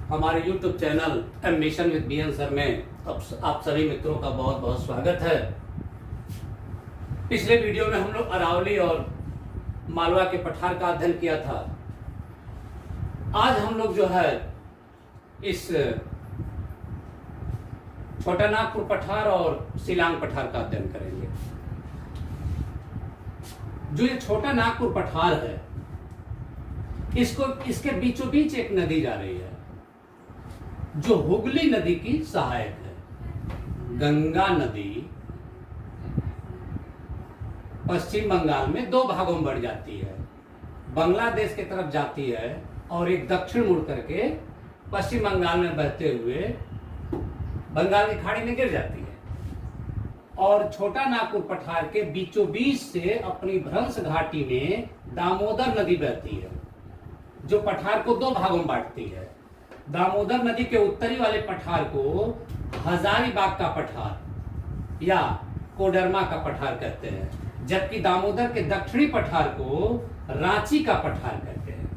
हमारे YouTube channel ambition with BN sir में आप सभी मित्रों का बहुत बहुत स्वागत है। पिछले वीडियो में हम लोग अरावली और मालवा के पठार का अध्ययन किया था। आज हम लोग जो है इस छोटा नागपुर पठार और शिलांग पठार का अध्ययन करेंगे। जो ये छोटा नागपुर पठार है, इसके बीचों बीच एक नदी जा रही है जो हुगली नदी की सहायक है। गंगा नदी पश्चिम बंगाल में दो भागों में बढ़ जाती है, बांग्लादेश की तरफ जाती है और एक दक्षिण मुड़ करके पश्चिम बंगाल में बहते हुए बंगाल की खाड़ी में गिर जाती है। और छोटा नागपुर पठार के बीचों बीच से अपनी भ्रंश घाटी में दामोदर नदी बहती है जो पठार को दो भागों में बांटती है। दामोदर नदी के उत्तरी वाले पठार को हजारीबाग का पठार या कोडरमा का पठार कहते हैं, जबकि दामोदर के दक्षिणी पठार को रांची का पठार कहते हैं।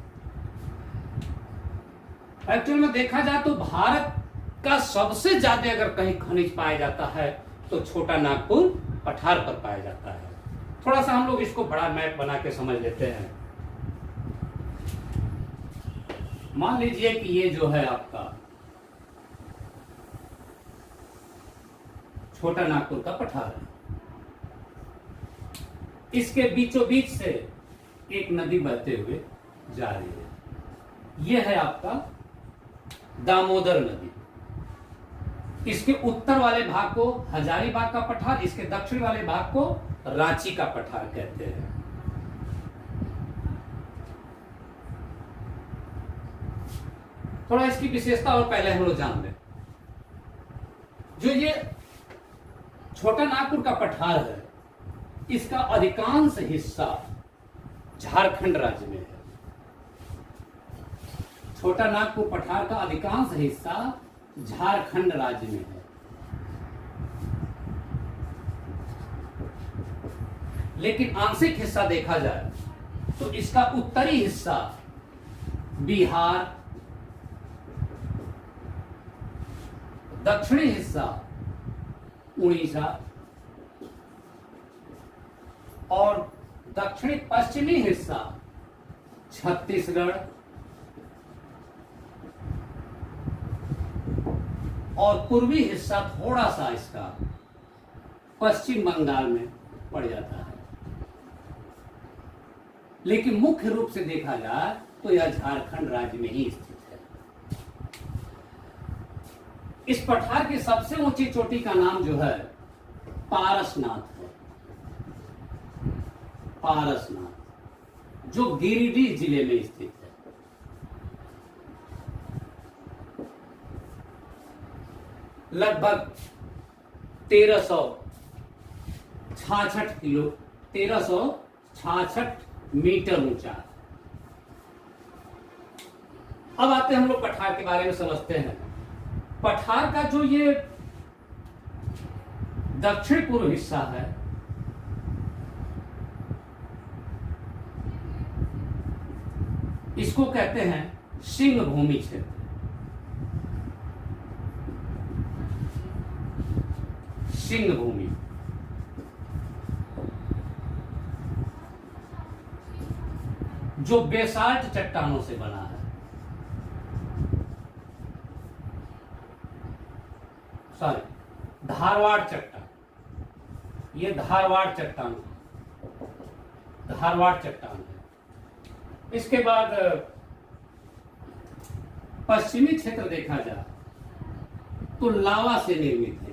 एक्चुअल में देखा जाए तो भारत का सबसे ज्यादा अगर कहीं खनिज पाया जाता है तो छोटा नागपुर पठार पर पाया जाता है। थोड़ा सा हम लोग इसको बड़ा मैप बना के समझ लेते हैं। मान लीजिए कि ये जो है आपका छोटा नागपुर का पठार है। इसके बीचों बीच से एक नदी बहते हुए जा रही है। यह है आपका दामोदर नदी। इसके उत्तर वाले भाग को हजारीबाग का पठार, इसके दक्षिण वाले भाग को रांची का पठार कहते हैं। थोड़ा इसकी विशेषता और पहले हम लोग जान लें। जो ये छोटा नागपुर का पठार है, इसका अधिकांश हिस्सा झारखंड राज्य में है। छोटा नागपुर पठार का अधिकांश हिस्सा झारखंड राज्य में है। लेकिन आंशिक हिस्सा देखा जाए तो इसका उत्तरी हिस्सा बिहार, दक्षिणी हिस्सा उड़ीसा और दक्षिणी पश्चिमी हिस्सा छत्तीसगढ़ और पूर्वी हिस्सा थोड़ा सा इसका पश्चिम बंगाल में पड़ जाता है। लेकिन मुख्य रूप से देखा जाए तो यह झारखंड राज्य में ही स्थित है। इस पठार की सबसे ऊंची चोटी का नाम जो है पारसनाथ है। पारसनाथ जो गिरिडीह जिले में स्थित है। लगभग 1366 मीटर ऊंचा। अब आते हैं हम लोग पठार के बारे में समझते हैं। पठार का जो ये दक्षिण पूर्व हिस्सा है, इसको कहते हैं सिंह भूमि क्षेत्र। सिंह भूमि जो बेसाल्ट चट्टानों से बना है। सॉरी, धारवाड़ चट्टान। ये धारवाड़ चट्टान है। इसके बाद पश्चिमी क्षेत्र देखा जाए तो लावा से निर्मित है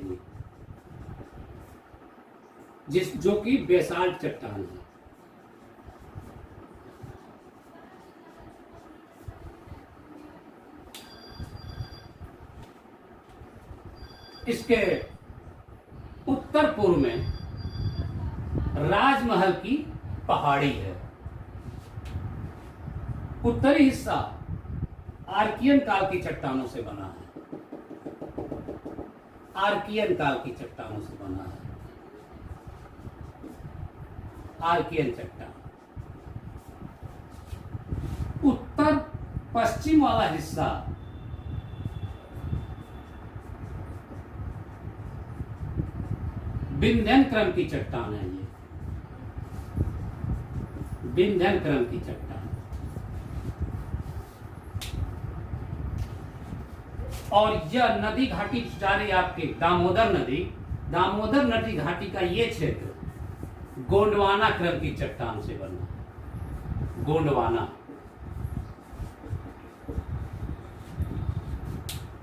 ये, जो कि बेसाल्ट चट्टान है। इसके उत्तर पूर्व में राजमहल की पहाड़ी है। उत्तरी हिस्सा आर्कियन काल की चट्टानों से बना है। आर्कियन काल की चट्टानों से बना है। आर्कियन चट्टान। उत्तर पश्चिम वाला हिस्सा विंध्यन क्रम की चट्टान है ये, विंध्यन क्रम की चट्टान। और यह नदी घाटी जा रही आपकी दामोदर नदी, दामोदर नदी घाटी का ये क्षेत्र गोंडवाना क्रम की चट्टान से बना, गोंडवाना।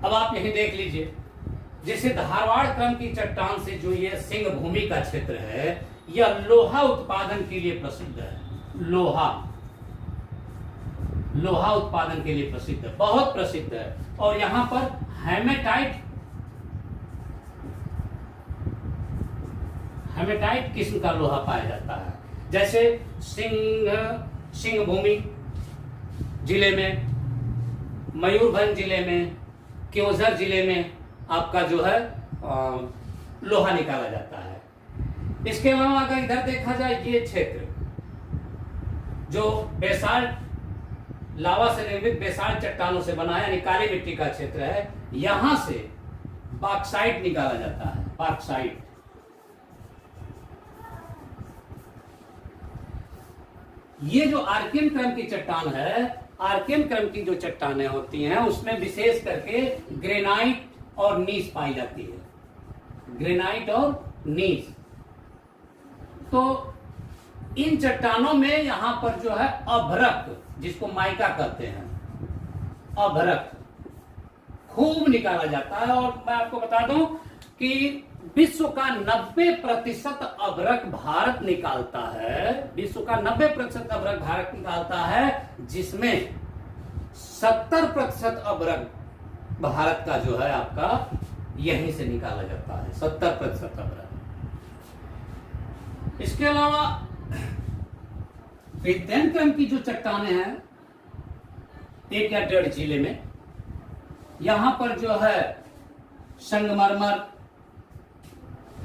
अब आप यही देख लीजिए, जैसे धारवाड़ क्रम की चट्टान से जो ये सिंह भूमि का क्षेत्र है, यह लोहा उत्पादन के लिए प्रसिद्ध है, लोहा, लोहा उत्पादन के लिए प्रसिद्ध है, बहुत प्रसिद्ध है। और यहां पर हेमेटाइट, हेमेटाइट किस्म का लोहा पाया जाता है। जैसे सिंह भूमि जिले में, मयूरभंज जिले में, क्योंझर जिले में आपका जो है लोहा निकाला जाता है। इसके अलावा अगर इधर देखा जाए, ये क्षेत्र जो बेसाल्ट, लावा से निर्मित बेसाल्ट चट्टानों से बना है, यानी काली मिट्टी का क्षेत्र है, यहां से बॉक्साइट निकाला जाता है, बॉक्साइट। ये जो आर्कियन क्रम की चट्टान है, आर्कियन क्रम की जो चट्टानें होती हैं उसमें विशेष करके ग्रेनाइट और नीस पाई जाती है, ग्रेनाइट और नीस। तो इन चट्टानों में यहां पर जो है अभ्रक, जिसको माइका कहते हैं, अभ्रक खूब निकाला जाता है। और मैं आपको बता दूं कि विश्व का 90% अभ्रक भारत निकालता है, विश्व का 90% अभ्रक भारत निकालता है, जिसमें 70% अभ्रक भारत का जो है आपका यहीं से निकाला जाता है, 70% अभ्रक। इसके अलावा विंध्यन क्रम की जो चट्टानें हैं 1 या 1.5 जिले में, यहां पर जो है संगमरमर,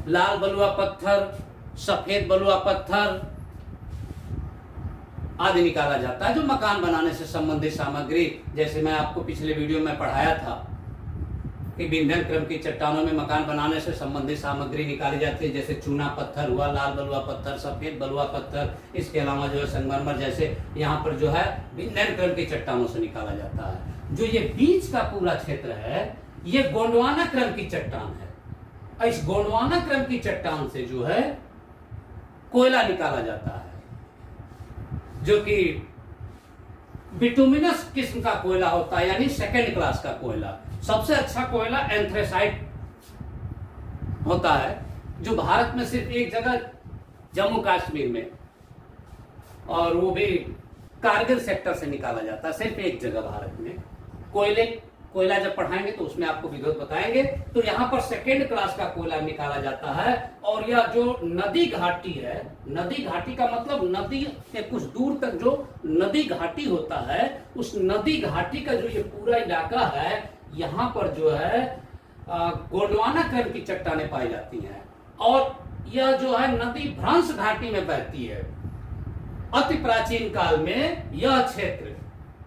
लाल बलुआ पत्थर, सफेद बलुआ पत्थर आदि निकाला जाता है, जो मकान बनाने से संबंधित सामग्री, जैसे मैं आपको पिछले वीडियो में पढ़ाया था कि विंध्यन क्रम की चट्टानों में मकान बनाने से संबंधित सामग्री निकाली जाती है, जैसे चूना पत्थर हुआ, लाल बलुआ पत्थर, सफेद बलुआ पत्थर। इसके अलावा जो है संगमरमर, जैसे यहाँ पर जो है विंध्यन क्रम की चट्टानों से निकाला जाता है। जो ये बीच का पूरा क्षेत्र है, ये गोंडवाना क्रम की चट्टान है। इस गोंडवाना क्रम की चट्टान से जो है कोयला निकाला जाता है, जो कि बिटुमिनस किस्म का कोयला होता है, यानी सेकेंड क्लास का कोयला। सबसे अच्छा कोयला एंथ्रेसाइट होता है, जो भारत में सिर्फ एक जगह, जम्मू कश्मीर में, और वो भी कारगिल सेक्टर से निकाला जाता है, सिर्फ एक जगह भारत में। कोयला जब पढ़ाएंगे तो उसमें आपको विधिवत बताएंगे। तो यहाँ पर सेकेंड क्लास का कोयला निकाला जाता है। और यह जो नदी घाटी है, नदी घाटी का मतलब नदी के कुछ दूर तक जो नदी घाटी होता है, उस नदी घाटी का जो ये पूरा इलाका है, यहाँ पर जो है गोंडवाना क्रम की चट्टानें पाई जाती हैं। और यह जो है नदी भ्रंश घाटी में बहती है। अति प्राचीन काल में यह क्षेत्र,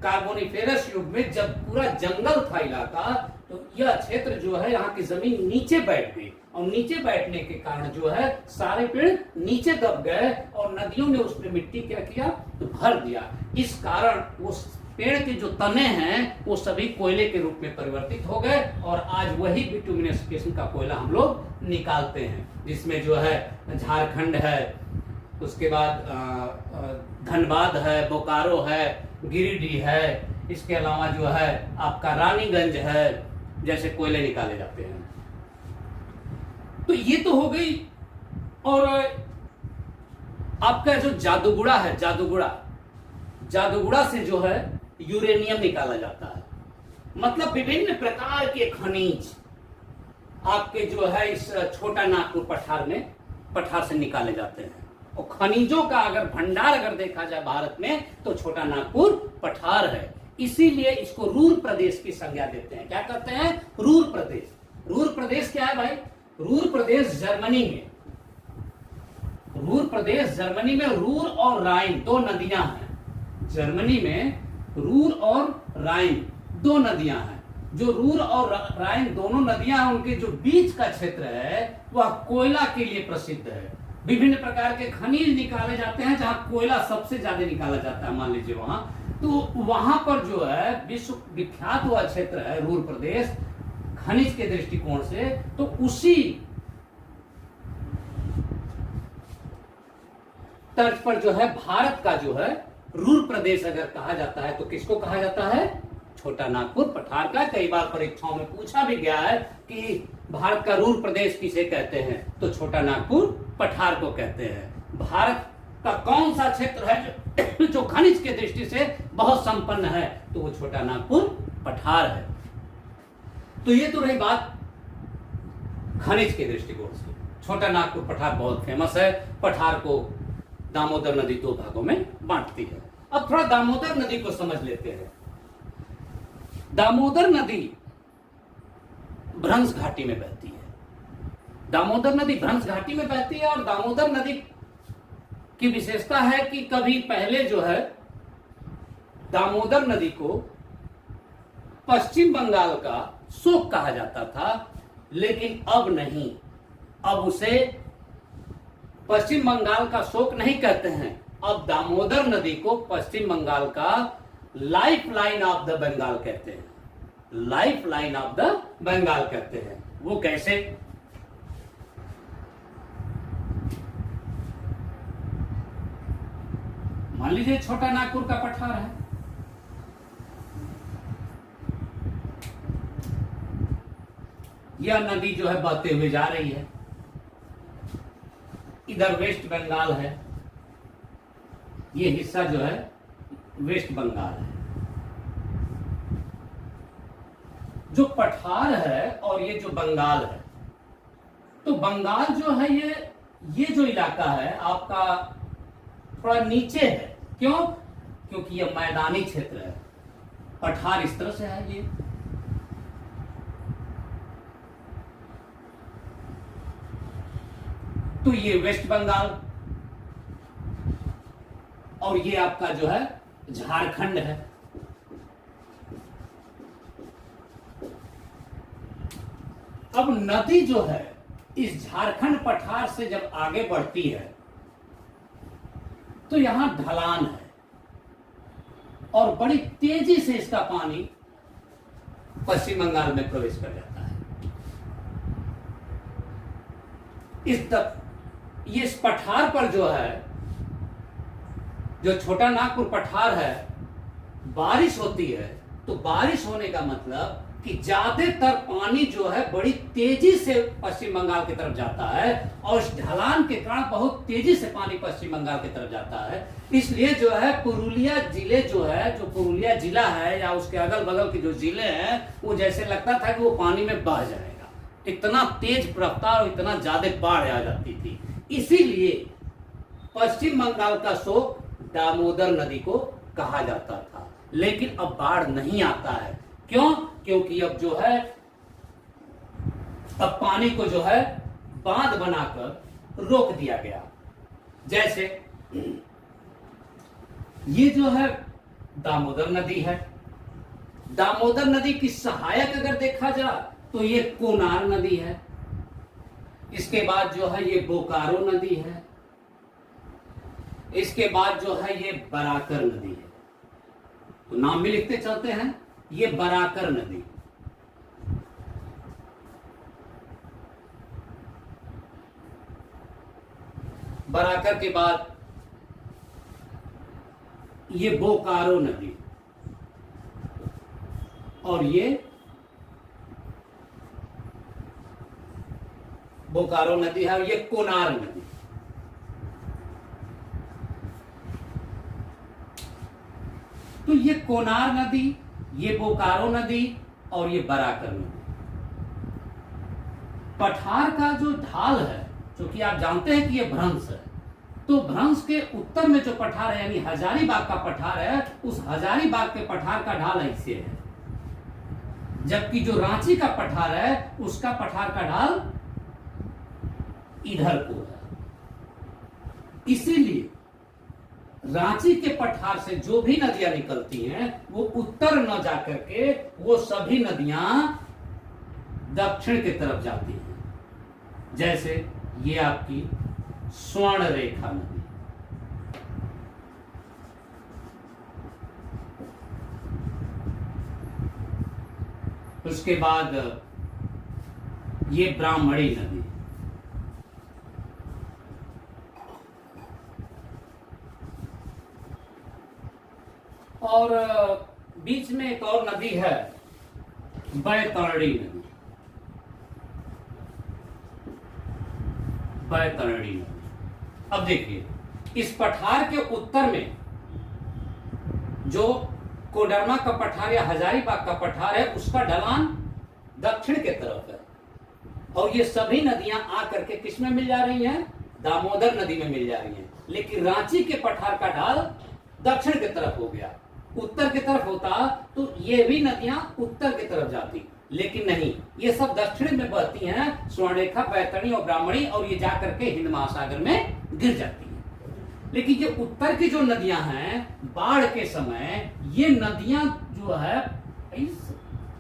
कार्बोनिफेरस युग में जब पूरा जंगल था इलाका, तो यह क्षेत्र जो है यहाँ की जमीन नीचे बैठ गई, और नीचे बैठने के कारण जो है सारे पेड़ नीचे दब गए, और नदियों ने उसमें मिट्टी क्या किया, तो भर दिया। इस कारण उस पेड़ के जो तने हैं वो सभी कोयले के रूप में परिवर्तित हो गए, और आज वही बिटुमिनस किस्म का कोयला हम लोग निकालते हैं, जिसमें जो है झारखंड है, उसके बाद धनबाद है, बोकारो है, गिरिडीह है, इसके अलावा जो है आपका रानीगंज है, जैसे कोयले निकाले जाते हैं। तो ये तो हो गई। और आपका जो जादूगुड़ा है, जादूगुड़ा से जो है यूरेनियम निकाला जाता है। मतलब विभिन्न प्रकार के खनिज आपके जो है इस छोटा नागपुर पठार से निकाले जाते हैं। और खनिजों का अगर भंडार अगर देखा जाए भारत में, तो छोटा नागपुर पठार है। इसीलिए इसको रूर प्रदेश की संज्ञा देते हैं। क्या कहते हैं? रूर प्रदेश। रूर प्रदेश क्या है भाई? रूर प्रदेश जर्मनी में, रूर प्रदेश जर्मनी में रूर और राइन दो नदियां हैं। जर्मनी में रूर और राइन दो नदियां हैं, जो रूर और राइन दोनों नदियां हैं, उनके जो बीच का क्षेत्र है वह कोयला के लिए प्रसिद्ध है। विभिन्न प्रकार के खनिज निकाले जाते हैं, जहां कोयला सबसे ज्यादा निकाला जाता है, मान लीजिए वहां, तो वहां पर जो है विश्व विख्यात हुआ क्षेत्र है रूर प्रदेश खनिज के दृष्टिकोण से। तो उसी तर्ज पर जो है भारत का जो है रूर प्रदेश अगर कहा जाता है तो किसको कहा जाता है? छोटा नागपुर पठार का। कई बार परीक्षाओं में पूछा भी गया है कि भारत का रूर प्रदेश किसे कहते हैं, तो छोटा नागपुर पठार को कहते हैं। भारत का कौन सा क्षेत्र है जो खनिज के दृष्टि से बहुत संपन्न है, तो वो छोटा नागपुर पठार है। तो ये तो रही बात खनिज के दृष्टिकोण से। छोटा नागपुर पठार बहुत फेमस है। पठार को दामोदर नदी दो भागों में बांटती है। अब थोड़ा दामोदर नदी को समझ लेते हैं। दामोदर नदी भ्रंश घाटी में बहती है। दामोदर नदी भ्रंश घाटी में बहती है और दामोदर नदी की विशेषता है कि कभी पहले जो है दामोदर नदी को पश्चिम बंगाल का शोक कहा जाता था, लेकिन अब नहीं। अब उसे पश्चिम बंगाल का शोक नहीं कहते हैं, अब दामोदर नदी को पश्चिम बंगाल का life line of the Bengal कहते हैं। Life line of the Bengal कहते हैं। वो कैसे? मान लीजिए छोटा नागपुर का पठार है, यह नदी जो है बहते हुए जा रही है, इधर वेस्ट बंगाल है, ये हिस्सा जो है वेस्ट बंगाल है। जो पठार है और ये जो बंगाल है, तो बंगाल जो है ये जो इलाका है आपका थोड़ा नीचे है। क्यों? क्योंकि ये मैदानी क्षेत्र है। पठार इस तरह से है, ये तो ये वेस्ट बंगाल और ये आपका जो है झारखंड है। अब नदी जो है इस झारखंड पठार से जब आगे बढ़ती है तो यहां ढलान है और बड़ी तेजी से इसका पानी पश्चिम बंगाल में प्रवेश कर जाता है। इस पठार पर जो है, जो छोटा नागपुर पठार है, बारिश होती है तो बारिश होने का मतलब कि ज्यादातर पानी जो है बड़ी तेजी से पश्चिम बंगाल की तरफ जाता है और इस ढलान के कारण बहुत तेजी से पानी पश्चिम बंगाल की तरफ जाता है। इसलिए जो है पुरुलिया जिले जो है, जो पुरुलिया जिला है या उसके अगल बगल के जो जिले हैं, वो जैसे लगता था कि वो पानी में बह जाएगा। इतना तेज रफ्तार और इतना ज्यादा बाढ़ आ जाती थी। इसीलिए पश्चिम बंगाल का शोक दामोदर नदी को कहा जाता था। लेकिन अब बाढ़ नहीं आता है। क्यों? क्योंकि अब जो है अब पानी को जो है बांध बनाकर रोक दिया गया। जैसे ये जो है दामोदर नदी है, दामोदर नदी की सहायक अगर देखा जाए तो ये कोनार नदी है, इसके बाद जो है ये बोकारो नदी है, इसके बाद जो है ये बराकर नदी है। तो नाम भी लिखते चलते हैं, ये बराकर नदी। बराकर के बाद ये बोकारो नदी और ये बोकारो नदी है और ये कोनार नदी। तो ये कोनार नदी, ये बोकारो नदी और ये बराकर नदी। पठार का जो ढाल है, क्योंकि आप जानते हैं कि ये भ्रंश है, तो भ्रंश के उत्तर में जो पठार है यानी हजारीबाग का पठार है, उस हजारीबाग के पठार का ढाल ऐसे है, जबकि जो रांची का पठार है उसका पठार का ढाल इधर को है। इसीलिए रांची के पठार से जो भी नदियां निकलती हैं वो उत्तर न जाकर के वो सभी नदियां दक्षिण की तरफ जाती हैं। जैसे ये आपकी स्वर्ण रेखा नदी, उसके बाद ये ब्राह्मणी नदी, और बीच में एक और नदी है बैतरणी नदी। बैतरणी नदी, अब देखिए इस पठार के उत्तर में जो कोडरमा का पठार या हजारीबाग का पठार है उसका ढलान दक्षिण के तरफ है, और ये सभी नदियां आकर के किस में मिल जा रही हैं? दामोदर नदी में मिल जा रही हैं। लेकिन रांची के पठार का ढाल दक्षिण की तरफ हो गया। उत्तर की तरफ होता तो ये भी नदियां उत्तर की तरफ जाती, लेकिन नहीं, ये सब दक्षिण में बहती हैं, स्वर्णरेखा, बैतरणी और ब्राह्मणी, और ये जाकर के हिंद महासागर में गिर जाती है। लेकिन ये उत्तर की जो नदियां हैं, बाढ़ के समय ये नदियां जो है,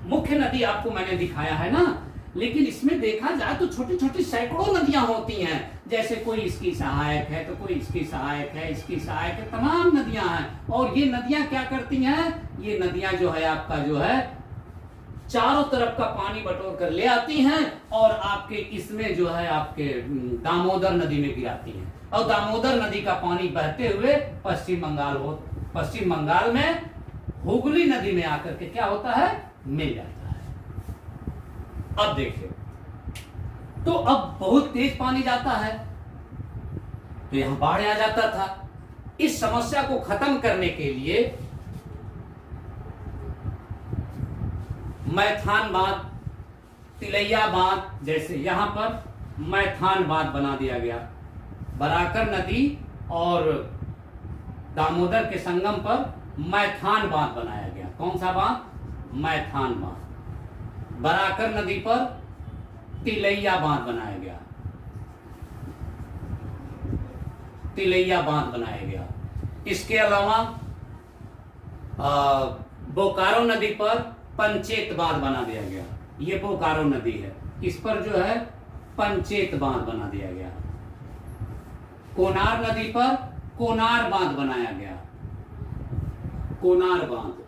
मुख्य नदी आपको मैंने दिखाया है ना, लेकिन इसमें देखा जाए तो छोटी छोटी सैकड़ों नदियां होती हैं। जैसे कोई इसकी सहायक है तो कोई इसकी सहायक है, इसकी सहायक है, तमाम नदियां हैं। और ये नदियां क्या करती हैं? ये नदियां जो है आपका जो है चारों तरफ का पानी बटोर कर ले आती हैं और आपके इसमें जो है आपके दामोदर नदी में गिराती हैं, और दामोदर नदी का पानी बहते हुए पश्चिम बंगाल में हुगली नदी में आकर के क्या होता है? मिल जाता है। अब देखिए, तो अब बहुत तेज पानी जाता है तो यहां बाढ़ आ जाता था। इस समस्या को खत्म करने के लिए मैथान बांध, तिलैया बांध, जैसे यहां पर मैथान बांध बना दिया गया। बराकर नदी और दामोदर के संगम पर मैथान बांध बनाया गया। कौन सा बांध? मैथान बांध। बराकर नदी पर तिलैया बांध बनाया गया। तिलैया बांध बनाया गया। इसके अलावा बोकारो नदी पर पंचेत बांध बना दिया गया। ये बोकारो नदी है, इस पर जो है पंचेत बांध बना दिया गया। कोनार नदी पर कोनार बांध बनाया गया। कोनार बांध।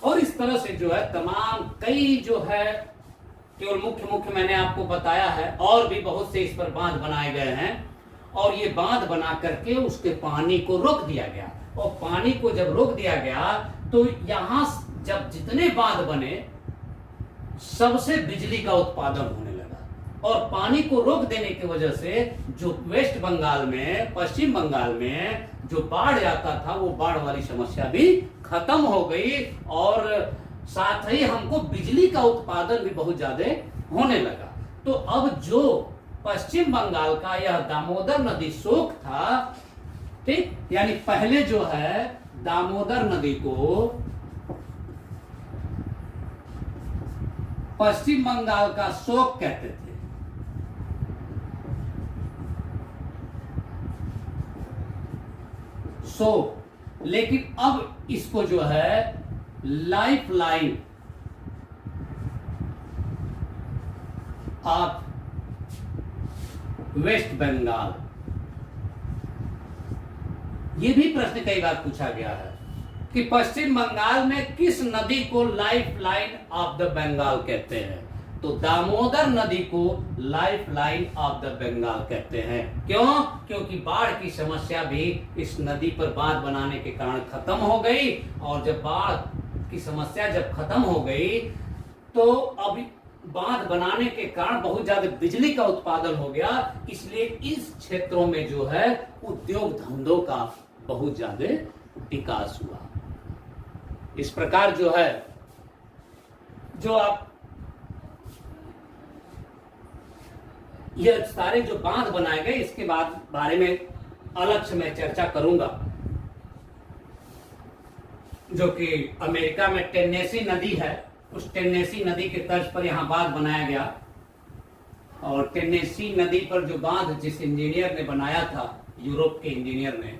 और इस तरह से जो है तमाम कई जो है, केवल मुख्य मैंने आपको बताया है, और भी बहुत से इस पर बांध बनाए गए हैं। और ये बांध बना करके उसके पानी को रोक दिया गया, और पानी को जब रोक दिया गया तो यहां जब जितने बांध बने सबसे बिजली का उत्पादन होने लगा। और पानी को रोक देने की वजह से जो वेस्ट बंगाल में, पश्चिम बंगाल में जो बाढ़ आता था, वो बाढ़ वाली समस्या भी खत्म हो गई, और साथ ही हमको बिजली का उत्पादन भी बहुत ज्यादा होने लगा। तो अब जो पश्चिम बंगाल का यह दामोदर नदी शोक था, ठीक, यानी पहले जो है दामोदर नदी को पश्चिम बंगाल का शोक कहते थे। लेकिन अब इसको जो है life line of West Bengal, ये भी प्रश्न कई बार पूछा गया है कि पश्चिम बंगाल में किस नदी को life line of the Bengal कहते हैं? तो दामोदर नदी को life line of the Bengal कहते हैं। क्यों? क्योंकि बाढ़ की समस्या भी इस नदी पर बांध बनाने के कारण खत्म हो गई, और जब बाढ़ की समस्या जब खत्म हो गई तो अब बांध बनाने के कारण बहुत ज्यादा बिजली का उत्पादन हो गया, इसलिए इस क्षेत्रों में जो है उद्योग धंधों का बहुत ज्यादा विकास हुआ। इस प्रकार जो है, जो आप ये सारे जो बांध बनाए गए, इसके बाद बारे में अलग से मैं चर्चा करूंगा। जो कि अमेरिका में टेनेसी नदी है, उस टेनेसी नदी के तर्ज पर यहां बांध बनाया गया। और टेनेसी नदी पर जो बांध जिस इंजीनियर ने बनाया था, यूरोप के इंजीनियर ने,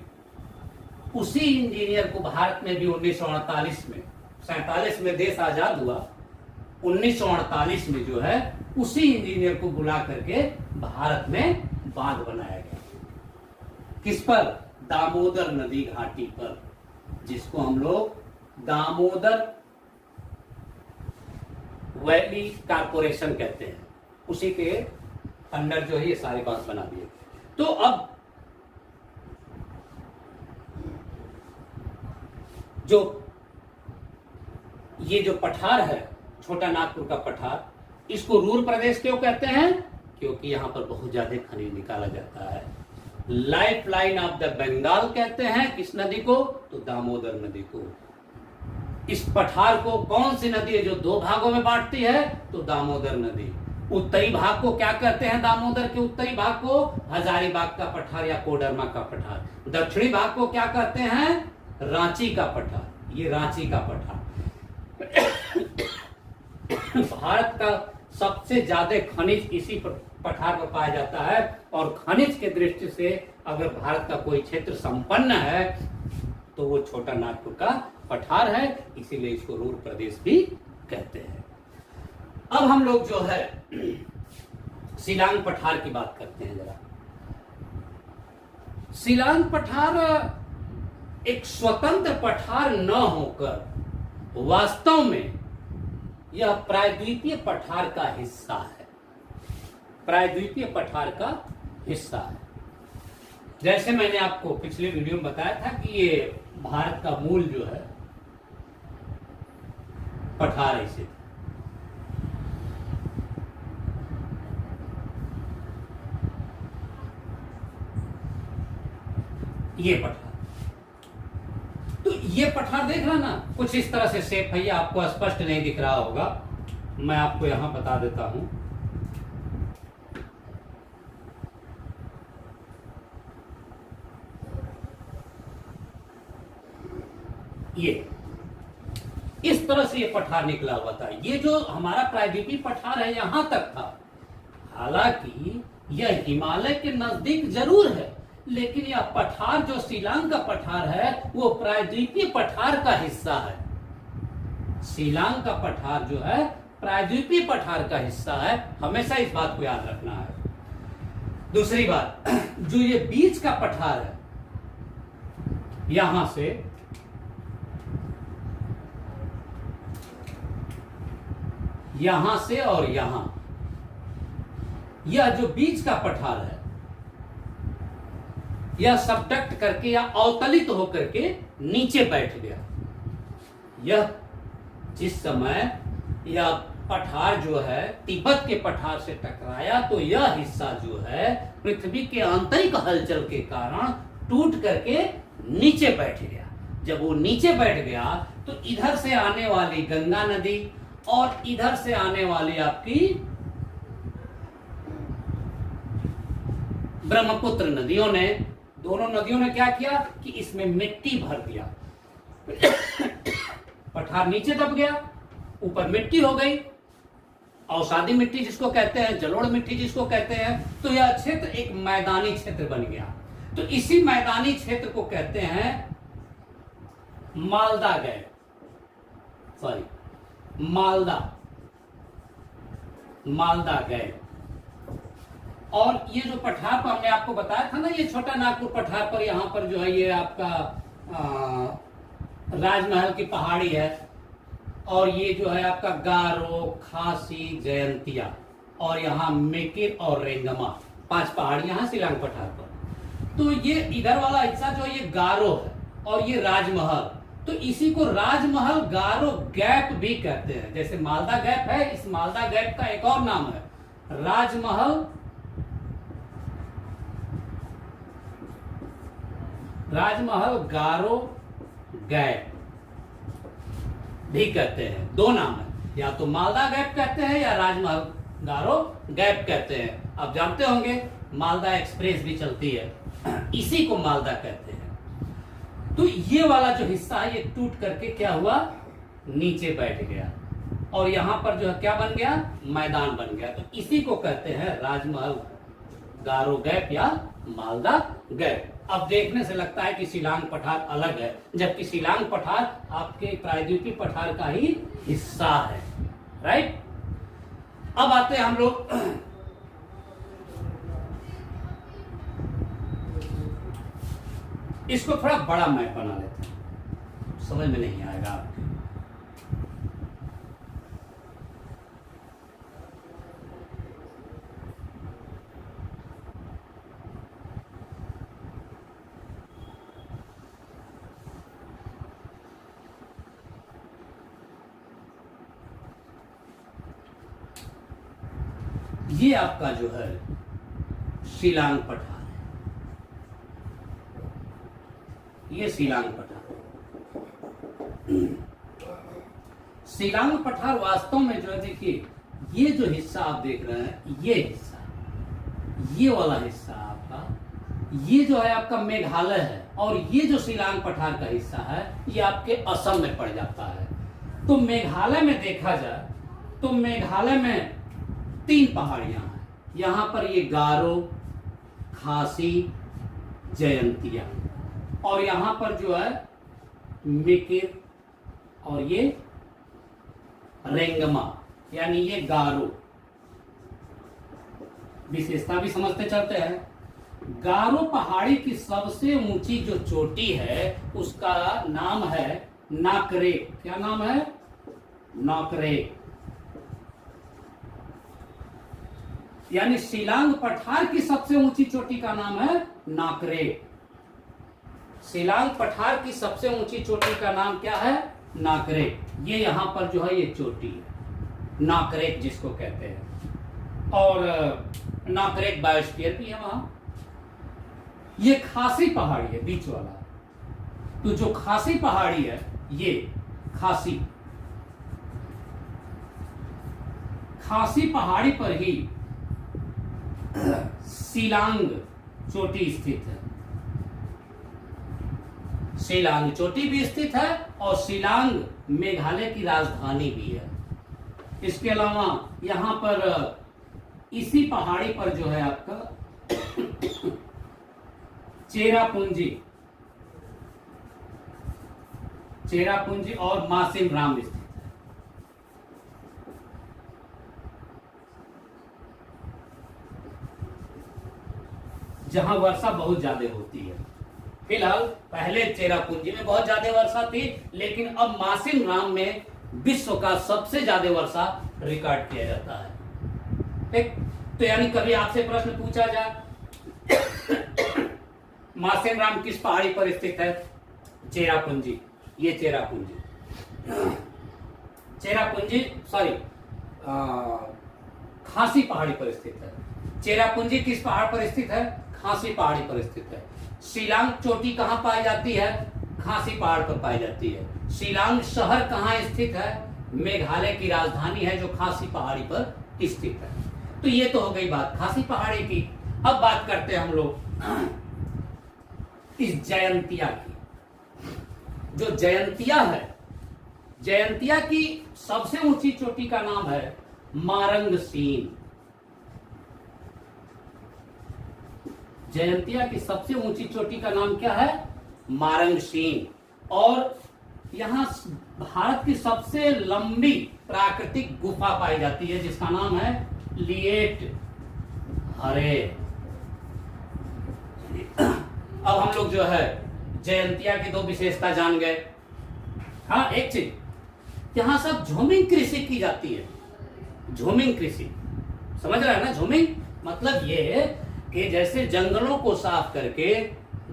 उसी इंजीनियर को भारत में भी 1948 में, 47 में देश आजाद हुआ, 1948 में जो है उसी इंजीनियर को बुला करके भारत में बांध बनाया गया। किस पर? दामोदर नदी घाटी पर, जिसको हम लोग दामोदर वैली कारपोरेशन कहते हैं। उसी के अंडर जो है ये सारे बांध बना दिए। तो अब जो ये जो पठार है, छोटा नागपुर का पठार, इसको रूर प्रदेश क्यों कहते हैं? क्योंकि यहां पर बहुत ज्यादा खनिज निकाला जाता है। Life line of the Bengal कहते हैं किस नदी को? तो दामोदर नदी को। इस पठार को कौन सी नदी है जो दो भागों में बांटती है? तो दामोदर नदी। उत्तरी भाग को क्या कहते हैं? दामोदर के उत्तरी भाग को हजारीबाग का पठार या कोडरमा का पठार। दक्षिणी भाग को क्या कहते हैं? रांची का पठार। ये रांची का पठार। भारत का सबसे ज्यादा खनिज इसी पठार पर पाया जाता है, और खनिज के दृष्टि से अगर भारत का कोई क्षेत्र संपन्न है तो वो छोटा नागपुर का पठार है, इसीलिए इसको रूर प्रदेश भी कहते हैं। अब हम लोग जो है शिलांग पठार की बात करते हैं जरा। शिलांग पठार एक स्वतंत्र पठार न होकर वास्तव में यह प्रायद्वीपीय पठार का हिस्सा है। प्रायद्वीपीय पठार का हिस्सा है। जैसे मैंने आपको पिछले वीडियो में बताया था कि ये भारत का मूल जो है पठार ऐसे था। ये पठार, तो ये पठार देख रहा ना, कुछ इस तरह से शेप है। ये आपको स्पष्ट नहीं दिख रहा होगा, मैं आपको यहां बता देता हूं। ये इस तरह से ये पठार निकला हुआ था। ये जो हमारा प्रायद्वीपीय पठार है यहां तक था। हालांकि यह हिमालय के नजदीक जरूर है, लेकिन यह पठार जो शिलांग का पठार है वो प्रायद्वीपीय पठार का हिस्सा है। शिलांग का पठार जो है प्रायद्वीपीय पठार का हिस्सा है। हमेशा इस बात को याद रखना है। दूसरी बात, जो ये बीच का पठार है, यहां से और यहां, यह जो बीच का पठार है यह सबडक्ट करके या अवतलित होकर के नीचे बैठ गया। यह जिस समय यह पठार जो है तिब्बत के पठार से टकराया तो यह हिस्सा जो है पृथ्वी के आंतरिक हलचल के कारण टूट करके नीचे बैठ गया। जब वो नीचे बैठ गया तो इधर से आने वाली गंगा नदी और इधर से आने वाली आपकी ब्रह्मपुत्र नदियों ने, दोनों नदियों ने क्या किया कि इसमें मिट्टी भर दिया। पठार नीचे दब गया, ऊपर मिट्टी हो गई, औषधि मिट्टी जिसको कहते हैं, जलोढ़ मिट्टी जिसको कहते हैं। तो यह क्षेत्र एक मैदानी क्षेत्र बन गया। तो इसी मैदानी क्षेत्र को कहते हैं मालदा गैप, मालदा गैप। और ये जो पठार पर हमने आपको बताया था ना, ये छोटा नागपुर पठार पर यहां पर जो है ये आपका राजमहल की पहाड़ी है, और ये जो है आपका गारो, खासी, जयंतिया, और यहाँ मेकिर और रेंगमा, 5 पहाड़ियां हैं शिलांग पठार पर। तो ये इधर वाला हिस्सा जो ये गारो है और ये राजमहल, तो इसी को राजमहल गारो गैप भी कहते हैं। जैसे मालदा गैप है, इस मालदा गैप का एक और नाम है राजमहल गारो गैप भी कहते हैं। 2 नाम है, या तो मालदा गैप कहते हैं या राजमहल गारो गैप कहते हैं। आप जानते होंगे मालदा एक्सप्रेस भी चलती है, इसी को मालदा कहते हैं। तो ये वाला जो हिस्सा है ये टूट करके क्या हुआ, नीचे बैठ गया। और यहाँ पर जो है क्या बन गया, मैदान बन गया। तो इसी को कहते हैं राजमहल गारो गैप या मालदा गैप। अब देखने से लगता है कि शिलांग पठार अलग है, जबकि शिलांग पठार आपके प्रायद्वीपीय पठार का ही हिस्सा है। राइट। अब आते हैं हम लोग इसको थोड़ा बड़ा मैप बना लेते हैं, समझ में नहीं आएगा आपके। ये आपका जो है शिलांग पठार है, ये शिलांग पठार। शिलांग पठार वास्तव में जो है, देखिए ये जो हिस्सा आप देख रहे हैं, ये हिस्सा, ये वाला हिस्सा आपका, ये जो है आपका मेघालय है, और ये जो शिलांग पठार का हिस्सा है ये आपके असम में पड़ जाता है। तो मेघालय में देखा जाए तो मेघालय में 3 पहाड़ियां हैं। यहां पर ये गारो, खासी, जयंतिया, और यहां पर जो है मिकिर और ये रेंगमा, यानी ये गारो। विशेषता भी समझते चलते हैं। गारो पहाड़ी की सबसे ऊंची जो चोटी है उसका नाम है नाकरेक। क्या नाम है? नाकरेक। यानी शिलांग पठार की सबसे ऊंची चोटी का नाम है नाकरेक। शिलांग पठार की सबसे ऊंची चोटी का नाम क्या है? नाकरेक। ये यहां पर जो है ये चोटी है, नाकरेक जिसको कहते हैं, और नाकरेक बायोस्फीयर भी है वहां। ये खासी पहाड़ी है बीच वाला, तो जो खासी पहाड़ी है ये खासी पहाड़ी पर ही शिलांग चोटी स्थित है। शिलांग चोटी भी स्थित है और शिलांग मेघालय की राजधानी भी है। इसके अलावा यहां पर इसी पहाड़ी पर जो है आपका चेरापूंजी और मासिम राम स्थित है। जहां वर्षा बहुत ज्यादा होती है। फिलहाल पहले चेरापूंजी में बहुत ज्यादा वर्षा थी, लेकिन अब मासिम राम में विश्व का सबसे ज्यादा वर्षा रिकॉर्ड किया जाता है। ठीक, तो यानी कभी आपसे प्रश्न पूछा जाए मासिम राम किस पहाड़ी पर स्थित है? चेरापूंजी। ये चेरापूंजी खासी पहाड़ी पर स्थित है। चेरापूंजी किस पहाड़ पर स्थित है? खासी पहाड़ी पर स्थित है। शिलांग चोटी कहां पाई जाती है? खासी पहाड़ पर पाई जाती है। शिलांग शहर कहां स्थित है? मेघालय की राजधानी है जो खासी पहाड़ी पर स्थित है। तो ये तो हो गई बात खासी पहाड़ी की। अब बात करते हैं हम लोग इस जयंतिया की। जो जयंतिया है, जयंतिया की सबसे ऊंची चोटी का नाम है मारंगसीन। जयंतिया की सबसे ऊंची चोटी का नाम क्या है? मारंगसीन। और यहां भारत की सबसे लंबी प्राकृतिक गुफा पाई जाती है जिसका नाम है लिएट हरे। अब हम लोग जो है जयंतिया की 2 विशेषता जान गए। हाँ, एक चीज, यहां सब झूमिंग कृषि की जाती है। झूमिंग कृषि समझ रहा है ना? झूमिंग मतलब ये कि जैसे जंगलों को साफ करके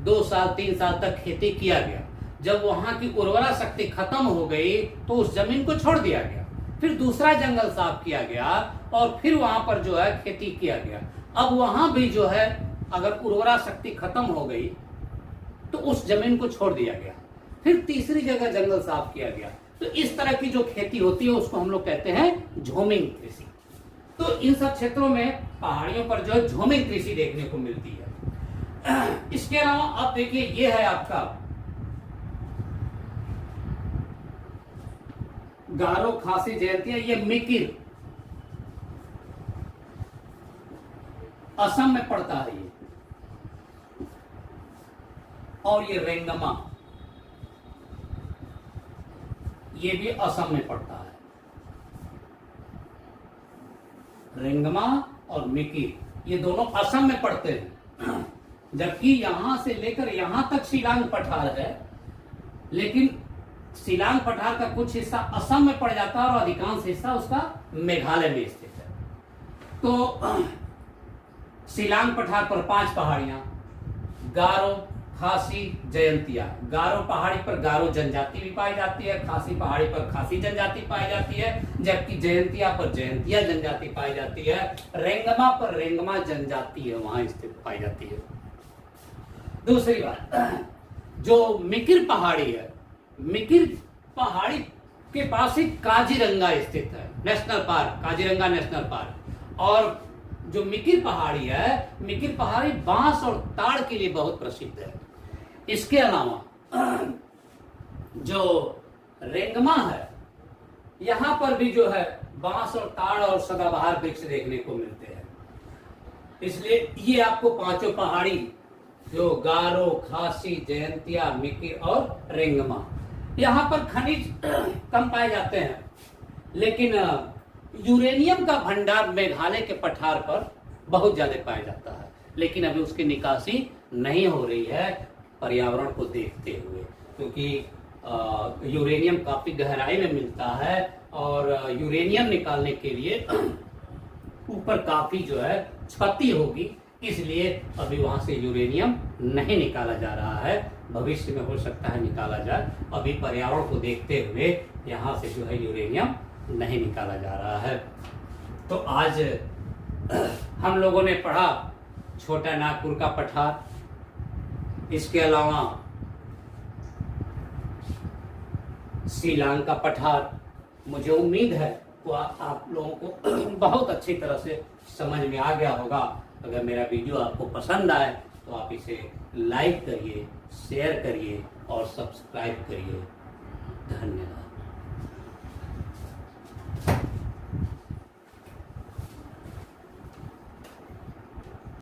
2 साल 3 साल तक खेती किया गया, जब वहां की उर्वरा शक्ति खत्म हो गई तो उस जमीन को छोड़ दिया गया, फिर दूसरा जंगल साफ किया गया और फिर वहां पर जो है खेती किया गया। अब वहां भी जो है अगर उर्वरा शक्ति खत्म हो गई तो उस जमीन को छोड़ दिया गया, फिर तीसरी जगह जंगल साफ किया गया। तो इस तरह की जो खेती होती है उसको हम लोग कहते हैं झूमिंग कृषि। तो इन सब क्षेत्रों में पहाड़ियों पर जो है झूमिंग कृषि देखने को मिलती है। इसके अलावा आप देखिए ये है आपका गारो, खासी, जयंतिया, ये मिकिर असम में पड़ता है ये, और ये रेंगमा ये भी असम में पड़ता है। रेंगमा और मिकिर ये दोनों असम में पड़ते हैं, जबकि यहां से लेकर यहां तक शिलांग पठार है, लेकिन शिलांग पठार का कुछ हिस्सा असम में पड़ जाता है और अधिकांश हिस्सा उसका मेघालय में स्थित है। तो शिलांग पठार पर 5 पहाड़ियां, गारो, खासी, जयंतिया। गारो पहाड़ी पर गारो जनजाति भी पाई जाती है, खासी पहाड़ी पर खासी जनजाति पाई जाती है, जबकि जयंतिया पर जयंतिया जनजाति पाई जाती है। रेंगमा पर रेंगमा जनजाति है, वहां स्थित पाई जाती है। दूसरी बात, जो मिकिर पहाड़ी है, मिकिर पहाड़ी के पास ही काजीरंगा स्थित है, national park, Kaziranga national park. और जो मिकिर पहाड़ी है, मिकिर पहाड़ी बांस और ताड़ के लिए बहुत प्रसिद्ध है। इसके अलावा जो रेंगमा है, यहां पर भी जो है बांस और ताड़ और सदाबहार वृक्ष देखने को मिलते हैं। इसलिए ये आपको 5 पहाड़ी, जो गारो, खासी, जयंतिया, मिकिर और रेंगमा, यहां पर खनिज कम पाए जाते हैं, लेकिन यूरेनियम का भंडार मेघालय के पठार पर बहुत ज्यादा पाया जाता है, लेकिन अभी उसकी निकासी नहीं हो रही है पर्यावरण को देखते हुए, क्योंकि यूरेनियम काफी गहराई में मिलता है और यूरेनियम निकालने के लिए ऊपर काफी जो है क्षति होगी, इसलिए अभी वहां से यूरेनियम नहीं निकाला जा रहा है। भविष्य में हो सकता है निकाला जाए, अभी पर्यावरण को देखते हुए यहाँ से जो है यूरेनियम नहीं निकाला जा रहा है। तो आज हम लोगों ने पढ़ा छोटा नागपुर का पठार, इसके अलावा शिलांग का पठार। मुझे उम्मीद है तो आप लोगों को बहुत अच्छी तरह से समझ में आ गया होगा। अगर मेरा वीडियो आपको पसंद आए तो आप इसे लाइक करिए, शेयर करिए और सब्सक्राइब करिए। धन्यवाद।